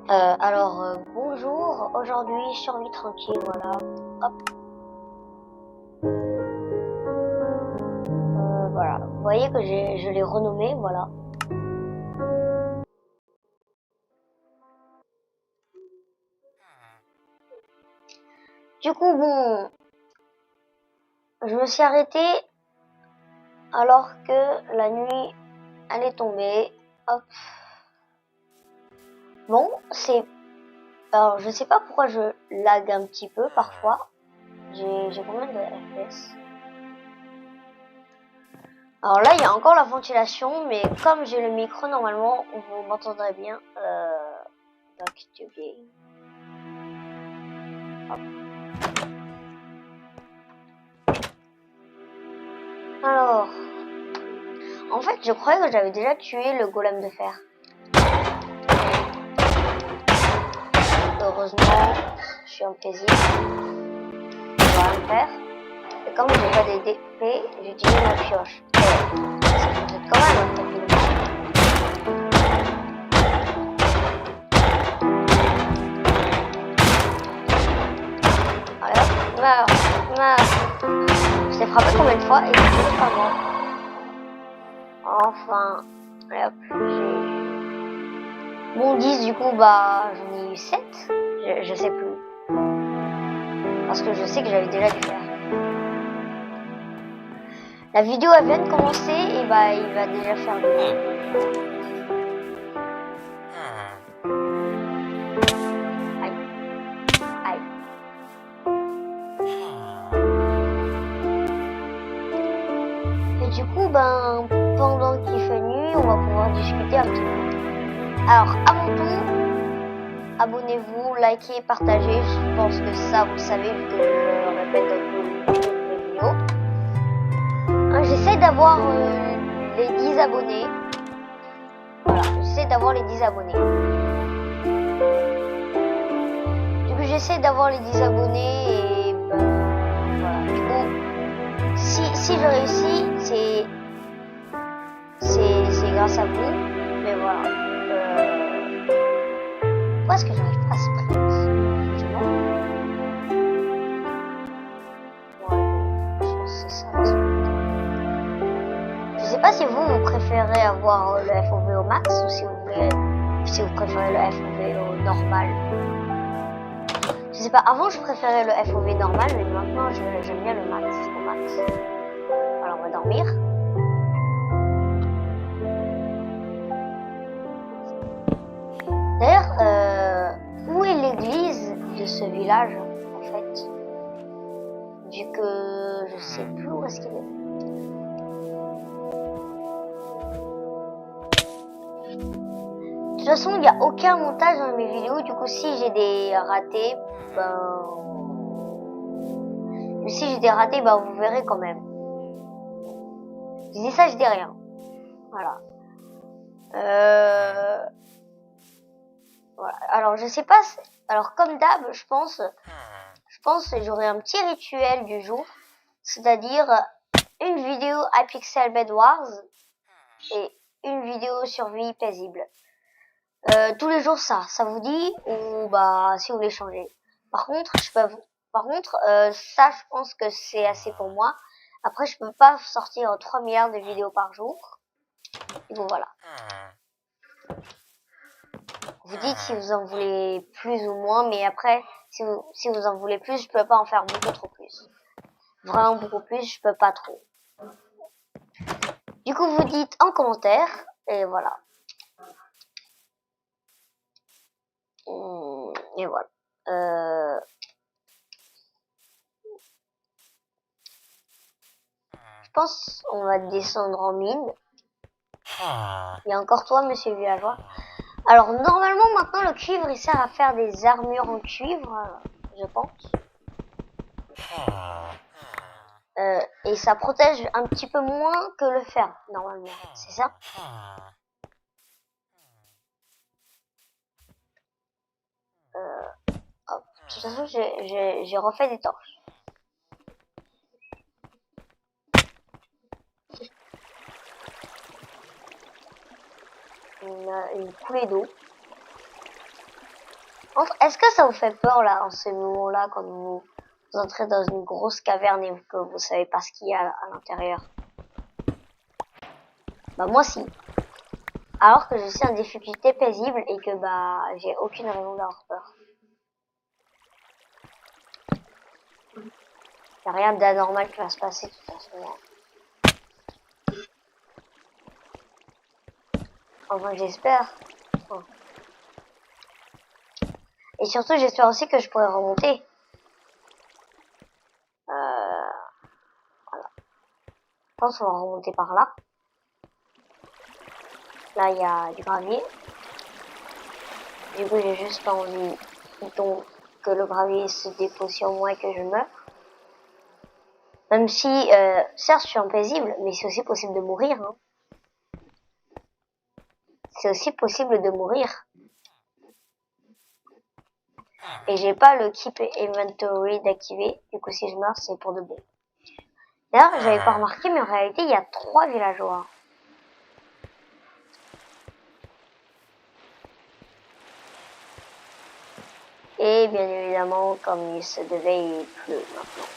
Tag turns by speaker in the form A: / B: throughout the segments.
A: Bonjour, aujourd'hui survie tranquille, voilà. Hop. Voilà, vous voyez que je l'ai renommé, voilà. Du coup, bon, je me suis arrêtée alors que la nuit allait tomber. Hop. Bon, alors je sais pas pourquoi je lag un petit peu parfois. J'ai combien de FPS? Alors là, il y a encore la ventilation, mais comme j'ai le micro, normalement, vous m'entendrez bien. Back to game. Hop. Alors, en fait, je croyais que j'avais déjà tué le golem de fer. Heureusement, je suis en plaisir. On va rien faire. Et comme j'ai pas d'épée, j'utilise ma pioche. Vous êtes quand même un peu plus. Allez hop, meurs. Je t'ai frappé combien de fois et tu n'es pas mort. Enfin, allez hop, bon 10 du coup, bah j'en ai eu 7. Je sais plus. Parce que je sais que j'avais déjà dû faire. La vidéo elle vient de commencer et bah il va déjà faire le... Du coup, ben, pendant qu'il fait nuit, on va pouvoir discuter un petit peu. Alors, avant tout, abonnez-vous, likez, partagez. Je pense que ça, vous le savez, vu que je le répète dans toutes mes vidéos. Hein, j'essaie d'avoir les 10 abonnés. Voilà, j'essaie d'avoir les 10 abonnés. Du coup, j'essaie d'avoir les 10 abonnés et ben, voilà. Du coup, si je réussis, c'est grâce à vous, mais voilà. Pourquoi est-ce que j'arrive pas à sprint? Tu vois? Ouais, je pense que c'est ça. Je sais pas si vous préférez avoir le FOV au max ou si vous préférez le FOV au normal. Je sais pas, avant je préférais le FOV normal, mais maintenant j'aime bien le max, au max. Alors on va dormir. D'ailleurs, où est l'église de ce village, en fait? Vu que je sais plus où est-ce qu'il est. De toute façon, il n'y a aucun montage dans mes vidéos, du coup si j'ai des ratés, ben vous verrez quand même. Je dis ça, je dis rien. Voilà. Voilà. Alors je sais pas, alors comme d'hab, je pense que j'aurai un petit rituel du jour, c'est-à-dire une vidéo Hypixel Bed Wars et une vidéo survie paisible. Tous les jours ça vous dit, ou bah si vous voulez changer. Par contre, ça je pense que c'est assez pour moi. Après je peux pas sortir 3 milliards de vidéos par jour. Et bon voilà. Vous dites si vous en voulez plus ou moins, mais après si vous en voulez plus, je peux pas en faire beaucoup trop plus. Vraiment beaucoup plus, je peux pas trop. Du coup vous dites en commentaire, et voilà. Et voilà. Je pense on va descendre en mine. Il y a encore toi, monsieur le villageois. Alors normalement maintenant le cuivre il sert à faire des armures en cuivre, je pense. Et ça protège un petit peu moins que le fer normalement, c'est ça? Hop. De toute façon j'ai refait des torches. Une coulée d'eau. Est-ce que ça vous fait peur là, en ce moment-là, quand vous entrez dans une grosse caverne et que vous savez pas ce qu'il y a à l'intérieur? Bah moi si. Alors que je suis en difficulté paisible et que bah j'ai aucune raison d'avoir peur. Y a rien d'anormal qui va se passer de toute façon. Enfin j'espère. Oh. Et surtout j'espère aussi que je pourrai remonter. Voilà. Je pense qu'on va remonter par là. Là il y a du gravier. Du coup j'ai juste pas envie donc, que le gravier se dépose sur moi et que je meure. Même si, certes, je suis impaisible, mais c'est aussi possible de mourir. Hein. C'est aussi possible de mourir. Et j'ai pas le Keep Inventory d'activer. Du coup, si je meurs, c'est pour de bon. D'ailleurs, j'avais pas remarqué, mais en réalité, il y a 3 villageois. Et bien évidemment, comme il se devait, il pleut maintenant.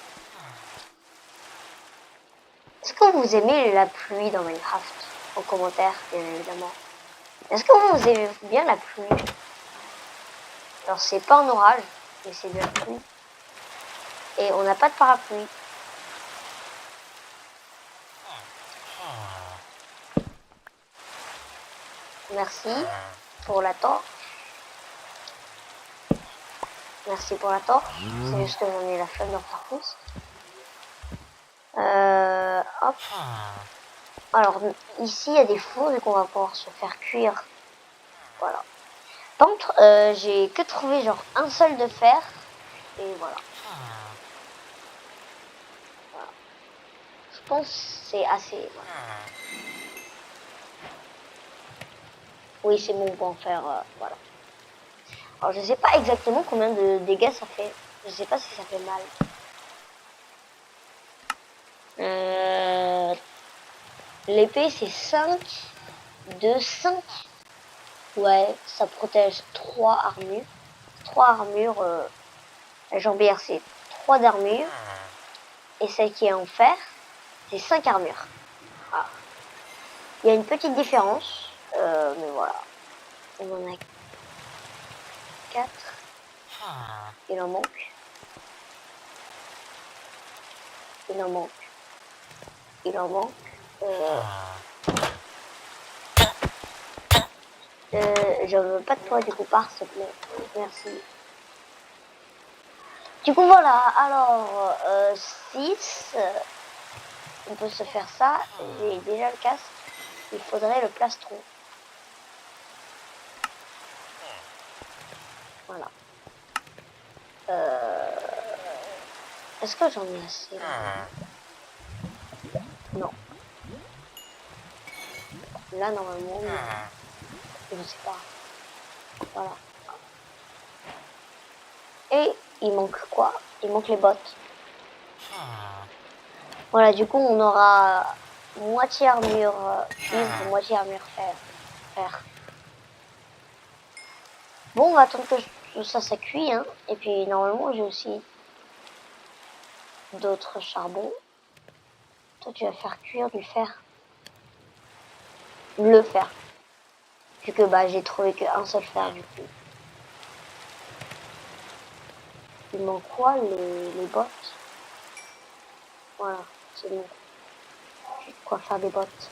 A: Est-ce que vous aimez la pluie dans Minecraft? En commentaire, bien évidemment. Est-ce que vous aimez bien la pluie? Alors, c'est pas un orage, mais c'est de la pluie. Et on n'a pas de parapluie. Merci pour la torche. Merci pour la torche. C'est juste que j'en ai la flemme d'en faire plus. Hop. Alors, ici, il y a des fours et qu'on va pouvoir se faire cuire. Voilà. Par contre, j'ai que trouvé genre un seul de fer. Et voilà. Voilà. Je pense que c'est assez. Voilà. Oui, c'est bon pour en faire. Voilà. Alors, je sais pas exactement combien de dégâts ça fait. Je sais pas si ça fait mal. L'épée, c'est 5. De 5. Ouais, ça protège 3 armures. 3 armures. La jambière, c'est 3 d'armure. Et celle qui est en fer, c'est 5 armures. Voilà. Il y a une petite différence. Mais voilà. On en a 4. Il en manque. Il en manque. Il en manque. Je veux pas de toi du coup, pars s'il te plaît. Merci. Du coup voilà, alors 6, on peut se faire ça. J'ai déjà le casque. Il faudrait le plastron. Voilà. Est-ce que j'en ai assez là? Non. Là normalement, je sais pas. Voilà. Et il manque quoi? Il manque les bottes. Voilà, du coup on aura moitié armure cuivre, moitié armure fer. Bon, on va attendre que tout ça cuit, hein. Et puis normalement j'ai aussi d'autres charbons. Toi tu vas faire cuire du fer. Le fer. Vu que bah j'ai trouvé qu'un seul fer du coup. Il manque quoi? Les bottes. Voilà, c'est bon. J'ai de quoi faire des bottes.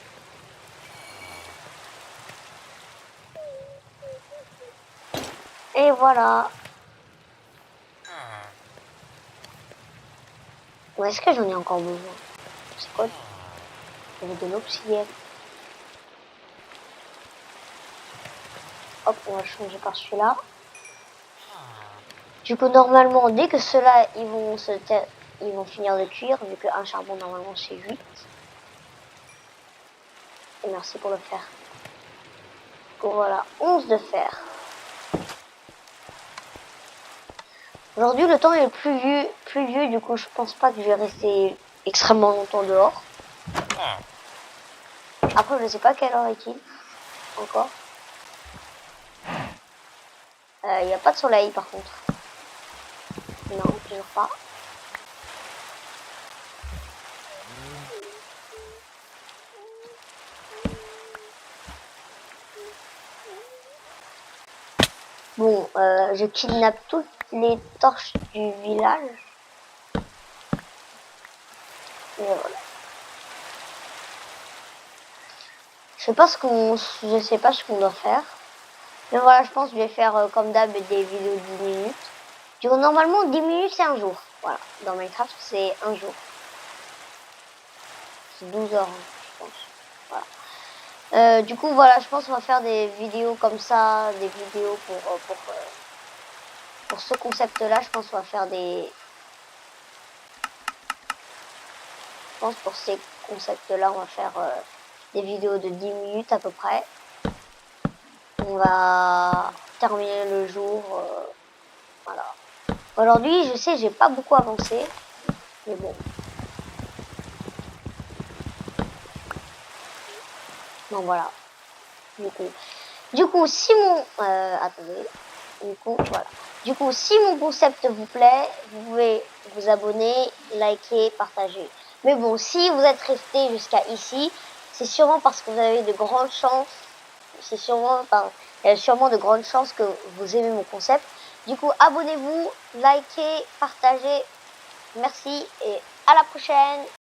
A: Et voilà. Ou est-ce que j'en ai encore besoin? C'est quoi? Il y avait de l'obsidienne. Hop, on va changer par celui-là. Du coup, normalement, dès que ceux-là, ils vont finir de cuire, vu qu'un charbon, normalement, c'est 8. Et merci pour le fer. Donc voilà, 11 de fer. Aujourd'hui, le temps est pluvieux, du coup, je pense pas que je vais rester extrêmement longtemps dehors. Après, je sais pas quelle heure est-il encore. Il n'y a pas de soleil par contre. Non, toujours pas. Bon, je kidnappe toutes les torches du village. Et voilà. Je sais pas ce qu'on doit faire. Mais voilà, je pense que je vais faire comme d'hab des vidéos de 10 minutes. Du coup, normalement, 10 minutes, c'est un jour. Voilà, dans Minecraft, c'est un jour. C'est 12 heures, hein, je pense. Voilà. Du coup, voilà, je pense qu'on va faire des vidéos comme ça, des vidéos pour ce concept-là. Je pense qu'on va faire des... Je pense pour ces concepts-là, on va faire des vidéos de 10 minutes à peu près. On va terminer le jour. Voilà. Aujourd'hui, je sais, j'ai pas beaucoup avancé. Mais bon. Donc voilà. Du coup, si mon... attendez. Du coup, voilà. Du coup, si mon concept vous plaît, vous pouvez vous abonner, liker, partager. Mais bon, si vous êtes resté jusqu'à ici, c'est sûrement parce que vous avez de grandes chances. C'est sûrement, enfin, il y a sûrement de grandes chances que vous aimez mon concept. Du coup, abonnez-vous, likez, partagez. Merci et à la prochaine.